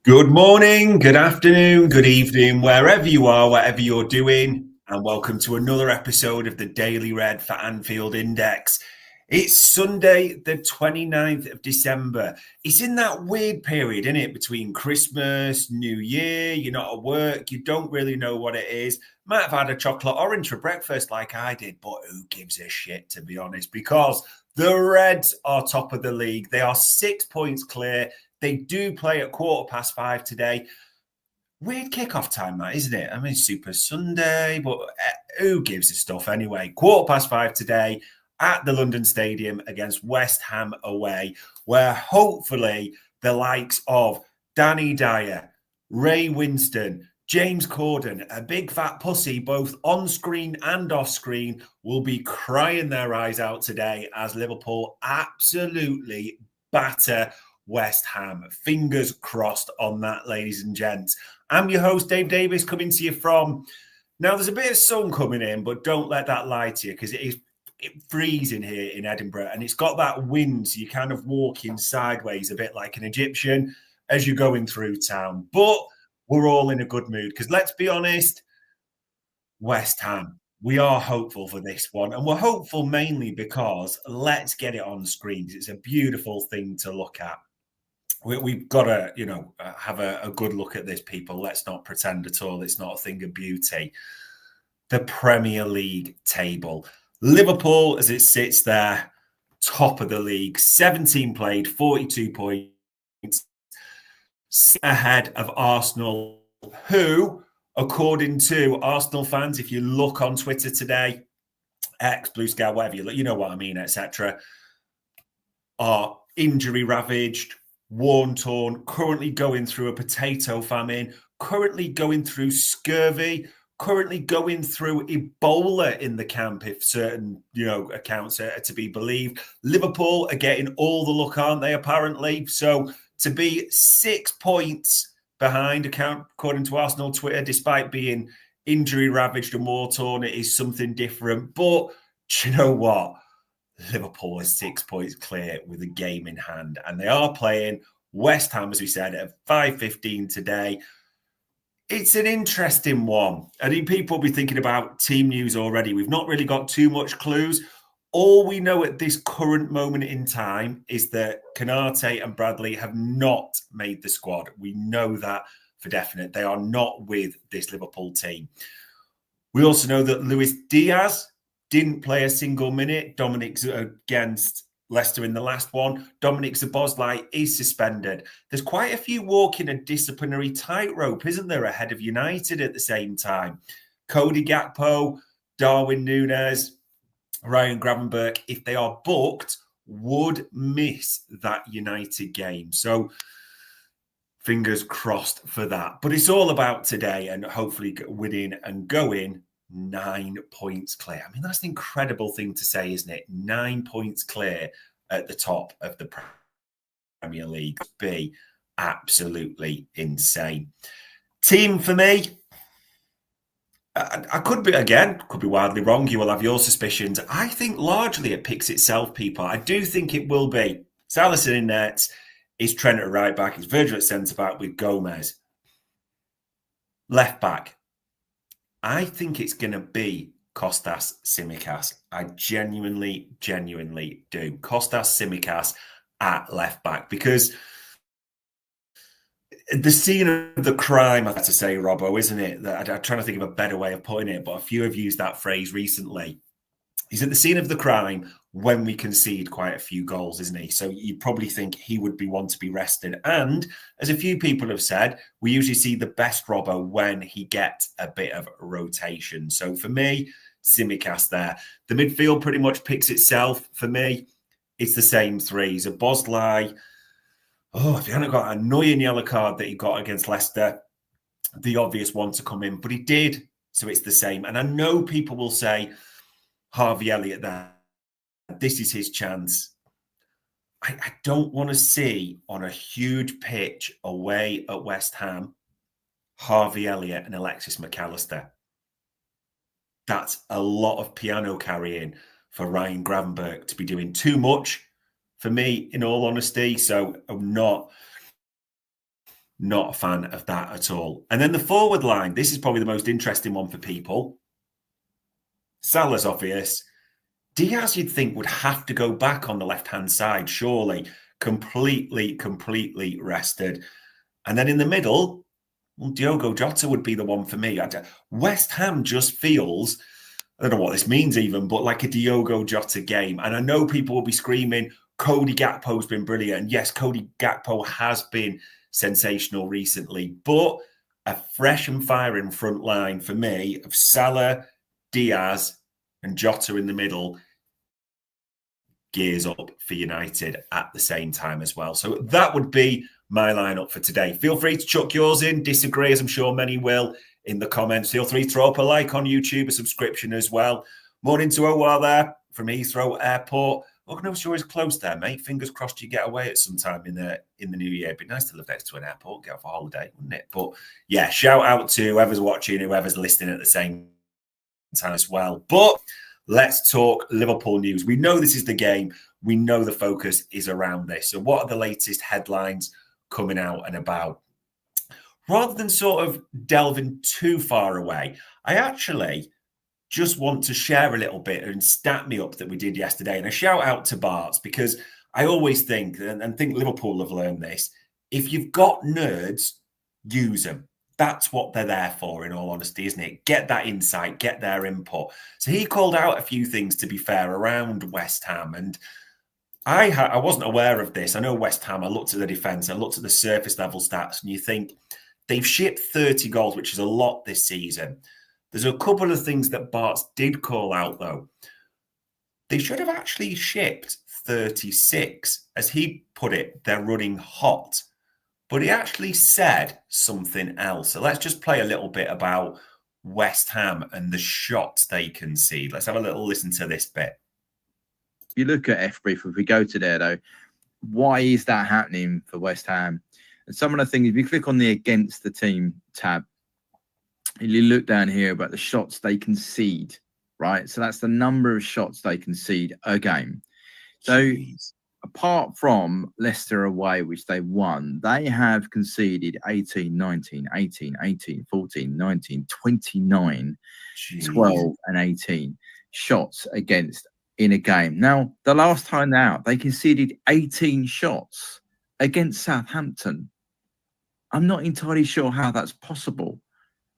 Good morning, good afternoon, good evening, wherever you are, whatever you're doing, and welcome to another episode of the Daily Red for Anfield Index. It's Sunday, the 29th of December. It's in that weird period, isn't it, between Christmas, New Year, you're not at work, you don't really know what it is. Might have had a chocolate orange for breakfast like I did, but who gives a shit, to be honest, because the Reds are top of the league. They are 6 points clear. They do play at 5:15 today. Weird kickoff time, that, isn't it? I mean, Super Sunday, but who gives a stuff anyway? 5:15 today at the London Stadium against West Ham away, where hopefully the likes of Danny Dyer, Ray Winston, James Corden, a big fat pussy, both on screen and off screen, will be crying their eyes out today as Liverpool absolutely batter West Ham. Fingers crossed on that, ladies and gents. I'm your host, Dave Davis, coming to you from... Now, there's a bit of sun coming in, but don't let that lie to you, because it is freezing here in Edinburgh, and it's got that wind, so you're kind of walking sideways a bit like an Egyptian as you're going through town. But we're all in a good mood, because let's be honest, West Ham, we are hopeful for this one, and we're hopeful mainly because let's get it on screens. It's a beautiful thing to look at. We've got to, have a good look at this, people. Let's not pretend at all it's not a thing of beauty. The Premier League table. Liverpool, as it sits there, top of the league, 17 played, 42 points, ahead of Arsenal, who, according to Arsenal fans, if you look on Twitter today, X, Blue Sky, whatever you look, you know what I mean, etc., are injury ravaged, worn, torn, currently going through a potato famine, currently going through scurvy, currently going through Ebola in the camp, if certain accounts are to be believed. Liverpool are getting all the luck, aren't they, apparently? So to be 6 points behind, according to Arsenal Twitter, despite being injury ravaged and war torn, it is something different. But do you know what? Liverpool is 6 points clear with a game in hand, and they are playing West Ham, as we said, at 5:15 today. It's an interesting one. I think people will be thinking about team news already. We've not really got too much clues. All we know at this current moment in time is that Konate and Bradley have not made the squad. We know that for definite. They are not with this Liverpool team. We also know that Luis Diaz didn't play a single minute. Dominic against Leicester in the last one. Dominic Szoboszlai is suspended. There's quite a few walking a disciplinary tightrope, isn't there, ahead of United at the same time? Cody Gakpo, Darwin Núñez, Ryan Gravenberch, if they are booked, would miss that United game. So fingers crossed for that. But it's all about today and hopefully winning and going 9 points clear. I mean, that's an incredible thing to say, isn't it? 9 points clear at the top of the Premier League. Be absolutely insane. Team for me, I could be wildly wrong. You will have your suspicions. I think largely it picks itself, people. I do think it will be. It's Alisson in net. It's Trent at right back. It's Virgil at centre back with Gomez. Left back. I think it's going to be Kostas Tsimikas. I genuinely do. Kostas Tsimikas at left back, because the scene of the crime, I have to say, Robbo, isn't it? I'm trying to think of a better way of putting it, but a few have used that phrase recently. He's at the scene of the crime when we concede quite a few goals, isn't he? So you probably think he would be one to be rested. And as a few people have said, we usually see the best Robbo when he gets a bit of rotation. So for me, Tsimikas there. The midfield pretty much picks itself for me. It's the same three. Szoboszlai. Oh, if he hadn't got an annoying yellow card that he got against Leicester, the obvious one to come in, but he did. So it's the same. And I know people will say, Harvey Elliott there, this is his chance. I don't want to see on a huge pitch away at West Ham, Harvey Elliott and Alexis McAllister. That's a lot of piano carrying for Ryan Gravenberch to be doing too much for me, in all honesty. So I'm not Not a fan of that at all. And then the forward line, this is probably the most interesting one for people. Salah's obvious. Diaz, you'd think, would have to go back on the left-hand side, surely. Completely rested. And then in the middle, well, Diogo Jota would be the one for me. West Ham just feels, I don't know what this means even, but like a Diogo Jota game. And I know people will be screaming, Cody Gakpo's been brilliant. And yes, Cody Gakpo has been sensational recently, but a fresh and firing front line for me of Salah, Diaz, and Jota in the middle gears up for United at the same time as well. So that would be my lineup for today. Feel free to chuck yours in, disagree, as I'm sure many will in the comments. Feel free to throw up a like on YouTube, a subscription as well. Morning to Owar there from Heathrow Airport. Look, no, sure is close there, mate. Fingers crossed you get away at some time in the new year. It'd be nice to live next to an airport, get off a holiday, wouldn't it? But yeah, shout out to whoever's watching, whoever's listening at the same time as well. But let's talk Liverpool news. We know this is the game. We know the focus is around this. So what are the latest headlines coming out and about? Rather than sort of delving too far away, I actually just want to share a little bit and stat me up that we did yesterday. And a shout out to Bart's, because I always think, and think Liverpool have learned this, if you've got nerds, use them. That's what they're there for, in all honesty, isn't it? Get that insight, get their input. So he called out a few things, to be fair, around West Ham. And I wasn't aware of this. I know West Ham, I looked at the defence, I looked at the surface level stats, and you think they've shipped 30 goals, which is a lot this season. There's a couple of things that Bart's did call out, though. They should have actually shipped 36. As he put it, they're running hot. But he actually said something else. So let's just play a little bit about West Ham and the shots they concede. Let's have a little listen to this bit. If you look at F-Brief, if we go to there, though, why is that happening for West Ham? And some of the things, if you click on the Against the Team tab, and you look down here about the shots they concede, right? So that's the number of shots they concede a game. So Jeez. Apart from Leicester away, which they won, they have conceded 18, 19, 18, 18, 14, 19, 29, Jeez. 12 and 18 shots against in a game. Now, the last time out, they conceded 18 shots against Southampton. I'm not entirely sure how that's possible.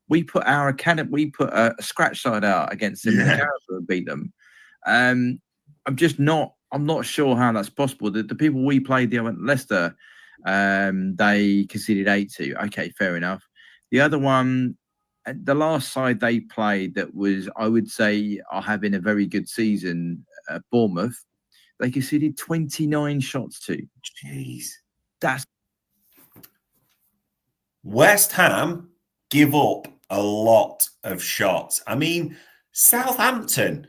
We put our academy, we put a scratch side out against them and beat them. I'm not sure how that's possible. The people we played there at Leicester, they conceded 8-2. Okay, fair enough. The other one, the last side they played that was, I would say, are having a very good season, Bournemouth, they conceded 29 shots to. Jeez. That's West Ham give up a lot of shots. I mean, Southampton,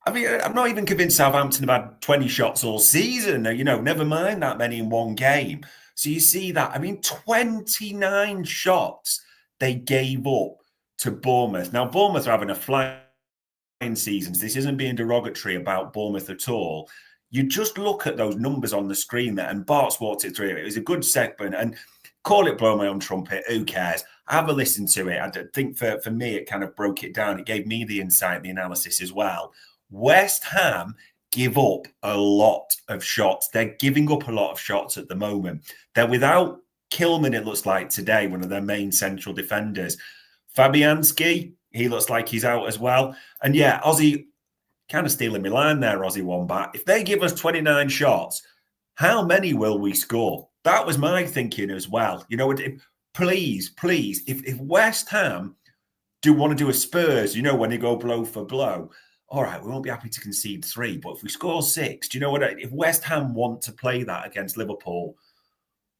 I'm not even convinced Southampton have had 20 shots all season. You know, never mind that many in one game. So you see that. I mean, 29 shots they gave up to Bournemouth. Now, Bournemouth are having a flying season. This isn't being derogatory about Bournemouth at all. You just look at those numbers on the screen there, and Bart's walked it through. It was a good segment. And call it blow my own trumpet, who cares? Have a listen to it. I think for me, it kind of broke it down. It gave me the insight, the analysis as well. West Ham give up a lot of shots. They're giving up a lot of shots at the moment. They're without Kilman, it looks like, today, one of their main central defenders. Fabianski, he looks like he's out as well. And yeah, Aussie, kind of stealing my line there, Aussie Wombat. If they give us 29 shots, how many will we score? That was my thinking as well. You know, please, if West Ham do want to do a Spurs, you know, when they go blow for blow, all right, we won't be happy to concede 3, but if we score 6, do you know what? If West Ham want to play that against Liverpool,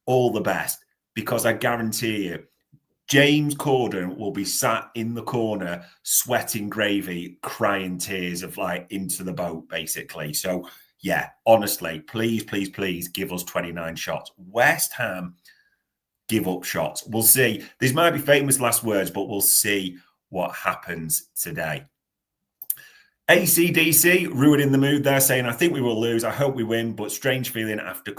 all the best, because I guarantee you, James Corden will be sat in the corner, sweating gravy, crying tears of like into the boat, basically. So, yeah, honestly, please give us 29 shots. West Ham give up shots. We'll see. These might be famous last words, but we'll see what happens today. ACDC ruining the mood there, saying, I think we will lose. I hope we win, but strange feeling after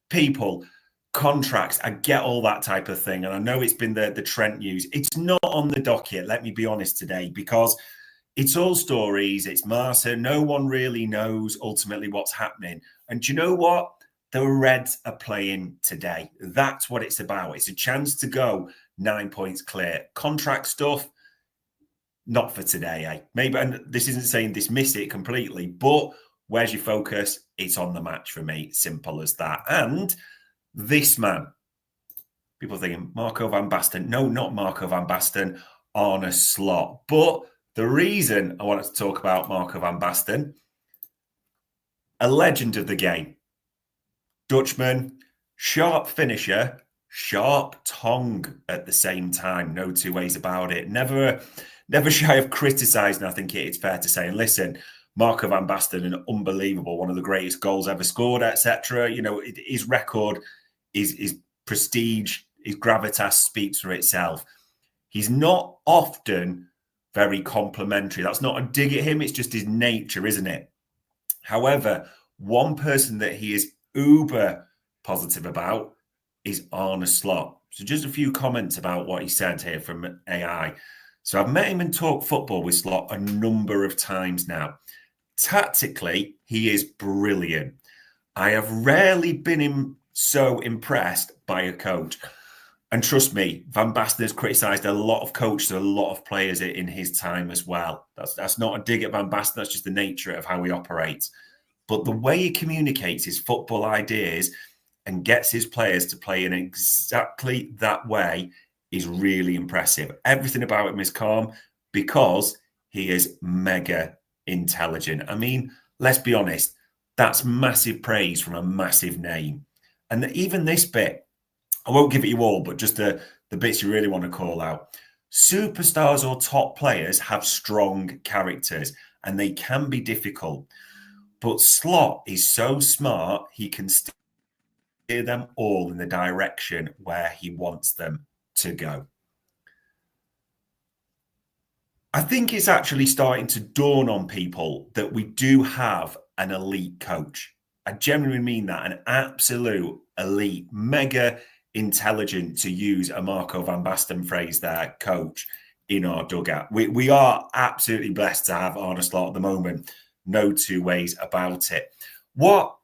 people. contracts, I get all that type of thing. And I know it's been the Trent news. It's not on the docket, let me be honest today, because it's all stories. It's Marta. No one really knows ultimately what's happening. And do you know what? The Reds are playing today. That's what it's about. It's a chance to go 9 points clear. Contract stuff, not for today, eh? Maybe, and this isn't saying dismiss it completely, but where's your focus? It's on the match for me. Simple as that. And this man, people thinking Marco van Basten. No, not Marco van Basten, Arne Slot. But the reason I wanted to talk about Marco van Basten, a legend of the game, Dutchman, sharp finisher, sharp tongue at the same time. No two ways about it. Never shy of criticising, I think it's fair to say. And listen, Marco van Basten, an unbelievable, one of the greatest goals ever scored, etc. You know, his record, his prestige, his gravitas speaks for itself. He's not often very complimentary. That's not a dig at him. It's just his nature, isn't it? However, one person that he is uber positive about is Arne Slot. So just a few comments about what he said here from AI. So I've met him and talked football with Slot a number of times now. Tactically, he is brilliant. I have rarely been so impressed by a coach. And trust me, Van Basten has criticised a lot of coaches, a lot of players in his time as well. That's not a dig at Van Basten. That's just the nature of how he operates. But the way he communicates his football ideas and gets his players to play in exactly that way is really impressive. Everything about him is calm because he is mega intelligent. I mean, let's be honest, that's massive praise from a massive name. And even this bit, I won't give it you all, but just the bits you really want to call out. Superstars or top players have strong characters and they can be difficult. But Slot is so smart, he can steer them all in the direction where he wants them to go. I think it's actually starting to dawn on people that we do have an elite coach. I genuinely mean that, an absolute elite, mega intelligent, to use a Marco van Basten phrase there, coach in our dugout. We are absolutely blessed to have Arne Slot at the moment. No two ways about it. What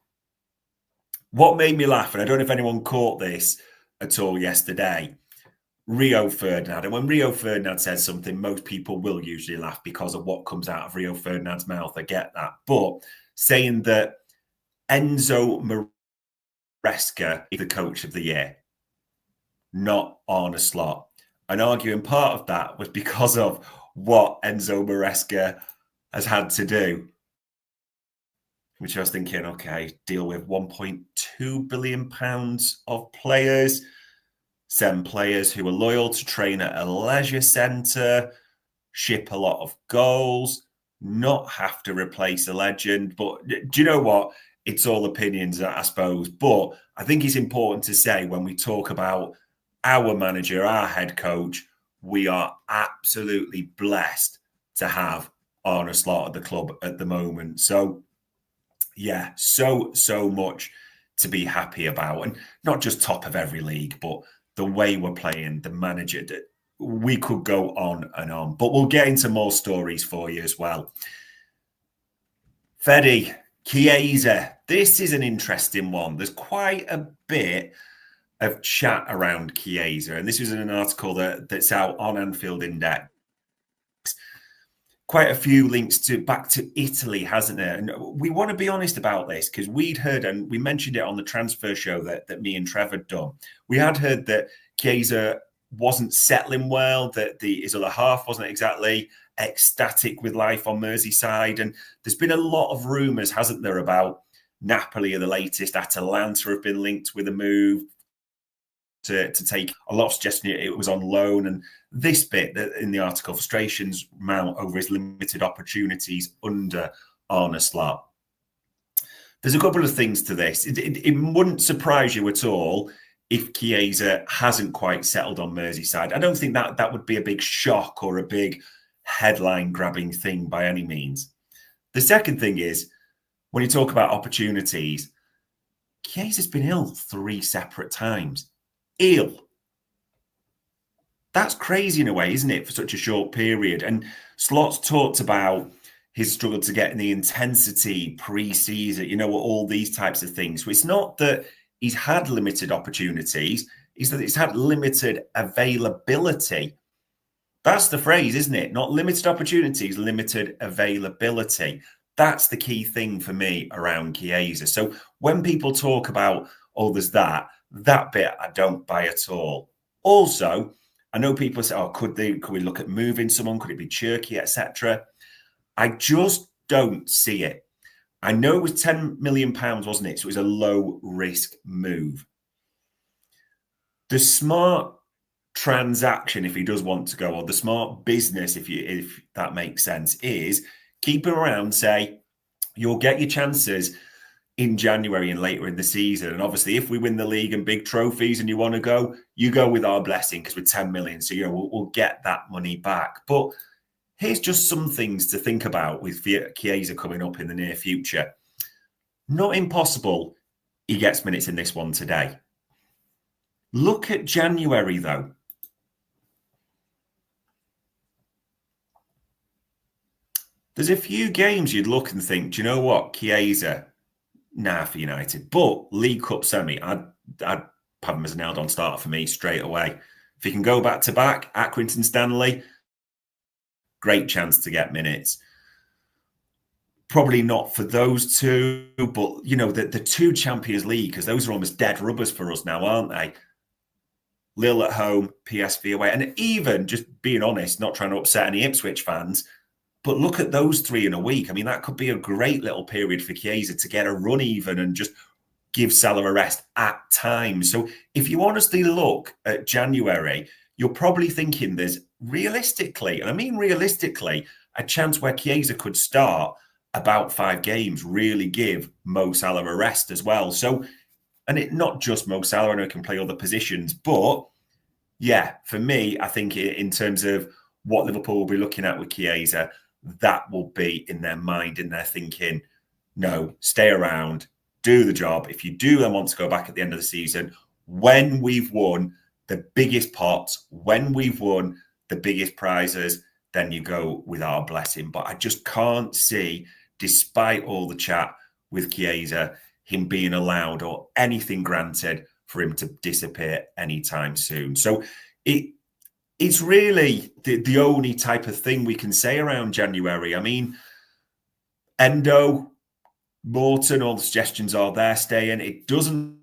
made me laugh, and I don't know if anyone caught this at all yesterday, Rio Ferdinand. And when Rio Ferdinand says something, most people will usually laugh because of what comes out of Rio Ferdinand's mouth. I get that. But saying that Enzo Maresca is the coach of the year, not Arne Slot. And arguing part of that was because of what Enzo Maresca has had to do. Which I was thinking, okay, deal with £1.2 billion of players, send players who are loyal to train at a leisure centre, ship a lot of goals, not have to replace a legend. But do you know what? It's all opinions, I suppose. But I think it's important to say when we talk about our manager, our head coach, we are absolutely blessed to have Arne Slot at the club at the moment. So, yeah, so much to be happy about. And not just top of every league, but the way we're playing, the manager, we could go on and on. But we'll get into more stories for you as well. Federico Chiesa, this is an interesting one. There's quite a bit of chat around Chiesa. And this was in an article that's out on Anfield Index. Quite a few links back to Italy, hasn't there? And we want to be honest about this because we'd heard, and we mentioned it on the transfer show that me and Trevor had done. We had heard that Chiesa wasn't settling well, that his other half wasn't exactly ecstatic with life on Merseyside. And there's been a lot of rumours, hasn't there, about Napoli are the latest. Atalanta have been linked with a move to take a lot of suggestion it was on loan. And this bit in the article, frustrations mount over his limited opportunities under Arne Slot. There's a couple of things to this. It wouldn't surprise you at all if Chiesa hasn't quite settled on Merseyside. I don't think that would be a big shock or a big headline-grabbing thing by any means. The second thing is, when you talk about opportunities, Chiesa's been ill 3 separate times. Ill. That's crazy in a way, isn't it, for such a short period? And Slot's talked about his struggle to get in the intensity pre-season, all these types of things. So it's not that he's had limited opportunities, it's that he's had limited availability. That's the phrase, isn't it? Not limited opportunities, limited availability. That's the key thing for me around Chiesa. So when people talk about, there's that bit I don't buy at all. Also, I know people say, could we look at moving someone? Could it be Cherky, etc.? I just don't see it. I know it was £10 million, wasn't it? So it was a low risk move. The smart transaction, if he does want to go, or the smart business, if that makes sense, is keep him around. Say you'll get your chances in January and later in the season. And obviously, if we win the league and big trophies and you want to go, you go with our blessing because we're 10 million. So, we'll get that money back. But here's just some things to think about with Chiesa coming up in the near future. Not impossible he gets minutes in this one today. Look at January, though. There's a few games you'd look and think, do you know what, Chiesa, for United. But League Cup semi, I'd have him as a nailed-on starter for me straight away. If he can go back-to-back at Accrington Stanley, great chance to get minutes. Probably not for those two, but, the two Champions League, because those are almost dead rubbers for us now, aren't they? Lille at home, PSV away. And even, just being honest, not trying to upset any Ipswich fans, but look at those 3 in a week. I mean, that could be a great little period for Chiesa to get a run even and just give Salah a rest at times. So if you honestly look at January, you're probably thinking there's realistically, and I mean realistically, a chance where Chiesa could start about 5 games, really give Mo Salah a rest as well. So, and it not just Mo Salah, I know he can play other positions, but yeah, for me, I think in terms of what Liverpool will be looking at with Chiesa, that will be in their mind, in their thinking, no, stay around, do the job. If you do then want to go back at the end of the season, when we've won the biggest pots, when we've won the biggest prizes, then you go with our blessing. But I just can't see, despite all the chat with Chiesa, him being allowed or anything granted for him to disappear anytime soon. So it's really the only type of thing we can say around January. I mean, Endo, Morton, all the suggestions are there staying. It doesn't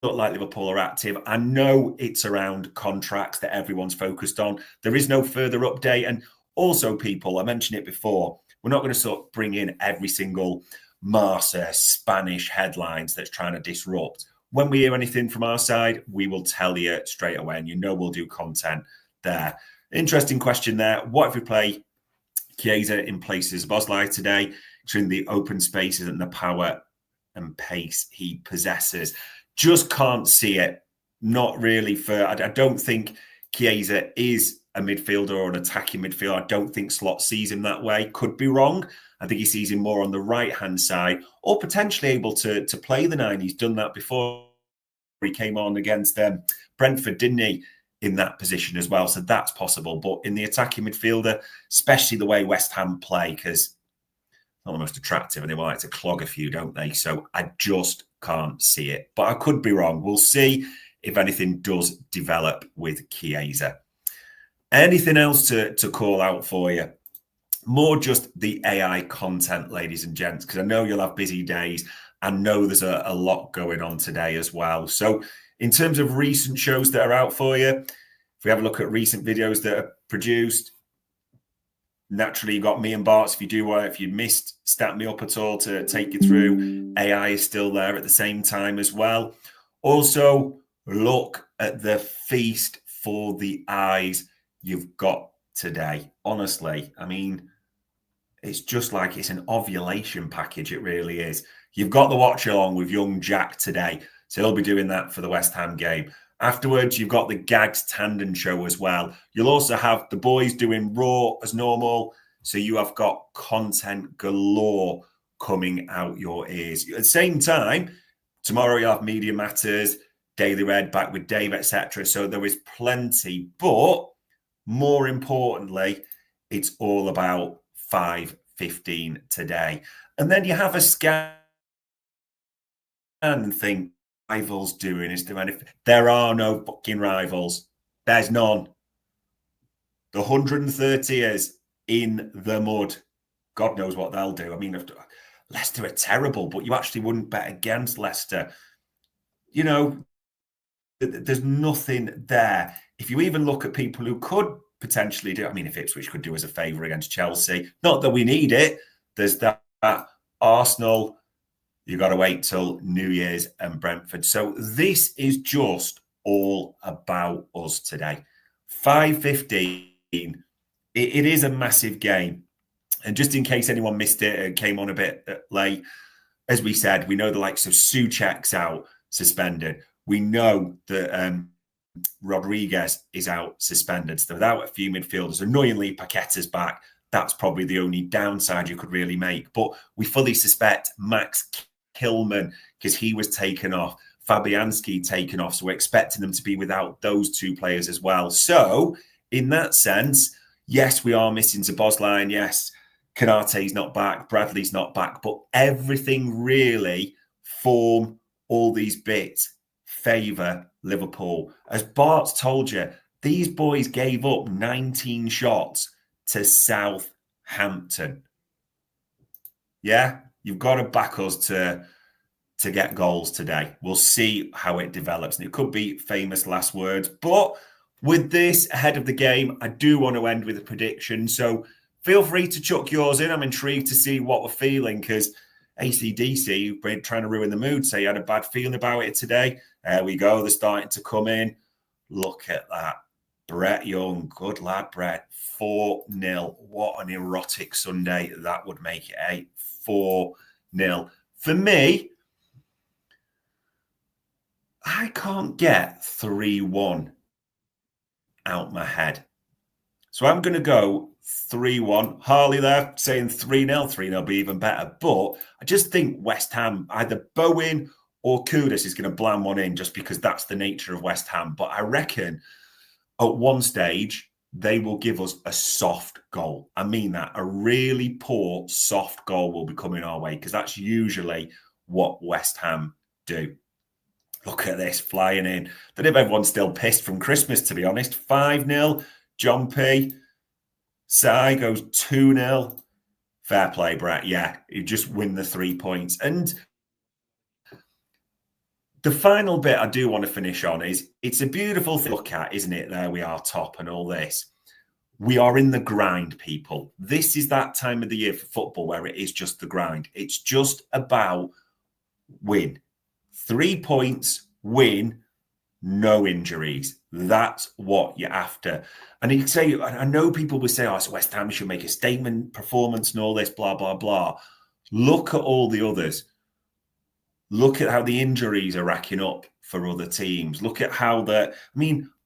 look like Liverpool are active. I know it's around contracts that everyone's focused on. There is no further update. And also, people, I mentioned it before, we're not going to sort of bring in every single Marca Spanish headlines that's trying to disrupt. When we hear anything from our side, we will tell you straight away, and we'll do content there. Interesting question there. What if we play Chiesa in places of Bosley today, during the open spaces and the power and pace he possesses? Just can't see it. Not really I don't think Chiesa is a midfielder or an attacking midfielder. I don't think Slot sees him that way. Could be wrong. I think he sees him more on the right-hand side, or potentially able to play the 9. He's done that before. He came on against Brentford, didn't he, in that position as well? So that's possible. But in the attacking midfielder, especially the way West Ham play, because not the most attractive and they like to clog a few, don't they? So I just can't see it. But I could be wrong. We'll see if anything does develop with Chiesa. Anything else to call out for you? More just the AI content, ladies and gents, because I know you'll have busy days. I know there's a lot going on today as well. So in terms of recent shows that are out for you, if we have a look at recent videos that are produced, naturally, you've got me and Bart's. If you missed Stat Me Up at all to take you through, AI is still there at the same time as well. Also, look at the feast for the eyes you've got today. Honestly, I mean, it's just like it's an ovulation package. It really is. You've got the watch along with young Jack today. So he'll be doing that for the West Ham game. Afterwards, you've got the Gags Tandon show as well. You'll also have the boys doing Raw as normal. So you have got content galore coming out your ears. At the same time, Tomorrow you'll have Media Matters, Daily Red back with Dave, etc. So there is plenty. But more importantly, it's all about 5:15 today. And then you have a scan and think, rivals doing is doing anything. There are no fucking rivals. There's none. The 130 is in the mud. God knows what they'll do. I mean, Leicester are terrible, but you actually wouldn't bet against Leicester. You know, there's nothing there. If you even look at people who could potentially do, I mean, if Ipswich could do us a favour against Chelsea, not that we need it, there's that Arsenal, you've got to wait till New Year's and Brentford. So this is just all about us today. 5:15, it is a massive game. And just in case anyone missed it and came on a bit late, as we said, we know the likes of Souček's out suspended. We know that Rodriguez is out suspended. So without a few midfielders, annoyingly, Paqueta's back. That's probably the only downside you could really make. But we fully suspect Max Kilman, because he was taken off, Fabianski taken off. So we're expecting them to be without those two players as well. So in that sense, yes, we are missing Szoboszlai. Yes, Konate's not back. Bradley's not back. But everything really form all these bits favour Liverpool. As Bart's told you, these boys gave up 19 shots to Southampton. Yeah, you've got to back us to get goals today. We'll see how it develops. And it could be famous last words. But with this ahead of the game, I do want to end with a prediction. So feel free to chuck yours in. I'm intrigued to see what we're feeling, because AC/DC, who've been trying to ruin the mood, say you had a bad feeling about it today. There we go. They're starting to come in. Look at that. Brett Young. Good lad, Brett. 4-0. What an erotic Sunday that would make it, 4-0. For me, I can't get 3-1 out my head. So I'm going to go 3-1. Harley there saying 3-0. 3-0 be even better. But I just think West Ham, either Bowen or Kudus, is going to blam one in, just because that's the nature of West Ham. But I reckon at one stage, they will give us a soft goal. I mean that. A really poor, soft goal will be coming our way, because that's usually what West Ham do. Look at this, flying in. I don't know if everyone's still pissed from Christmas, to be honest. 5-0. John P. Sai goes 2-0. Fair play, Brett. Yeah, you just win the 3 points. And the final bit I do want to finish on is, it's a beautiful thing to look at, isn't it? There we are, top and all this. We are in the grind, people. This is that time of the year for football where it is just the grind. It's just about win. 3 points, win, no injuries. That's what you're after. And you say, I know people will say, oh, so West Ham should make a statement performance and all this, blah, blah, blah. Look at all the others. Look at how the injuries are racking up for other teams. Look at how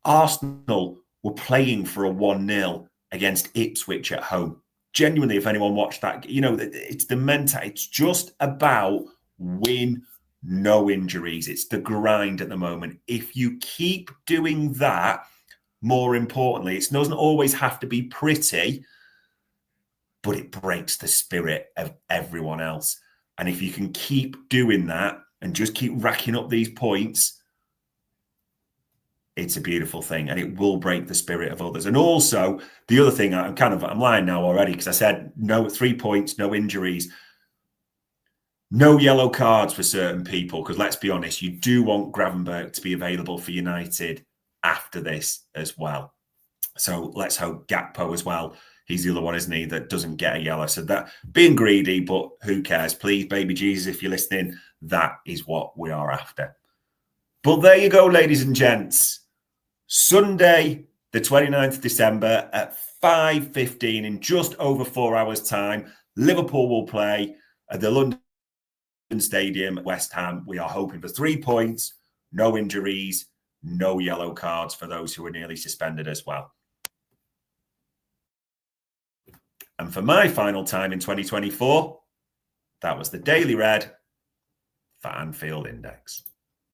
Arsenal were playing for a 1-0 against Ipswich at home. Genuinely, if anyone watched that, it's the mental. It's just about win, no injuries. It's the grind at the moment. If you keep doing that, more importantly, it doesn't always have to be pretty, but it breaks the spirit of everyone else. And if you can keep doing that and just keep racking up these points, it's a beautiful thing, and it will break the spirit of others. And also, the other thing, I'm lying now already, because I said no 3 points, no injuries, no yellow cards for certain people, because let's be honest, you do want Gravenberch to be available for United after this as well. So let's hope Gakpo as well. He's the other one, isn't he, that doesn't get a yellow. So that, being greedy, but who cares? Please, baby Jesus, if you're listening, that is what we are after. But there you go, ladies and gents. Sunday, the 29th of December at 5:15, in just over 4 hours' time, Liverpool will play at the London Stadium, West Ham. We are hoping for 3 points, no injuries, no yellow cards for those who were nearly suspended as well. And for my final time in 2024, that was the Daily Red. for Anfield Index.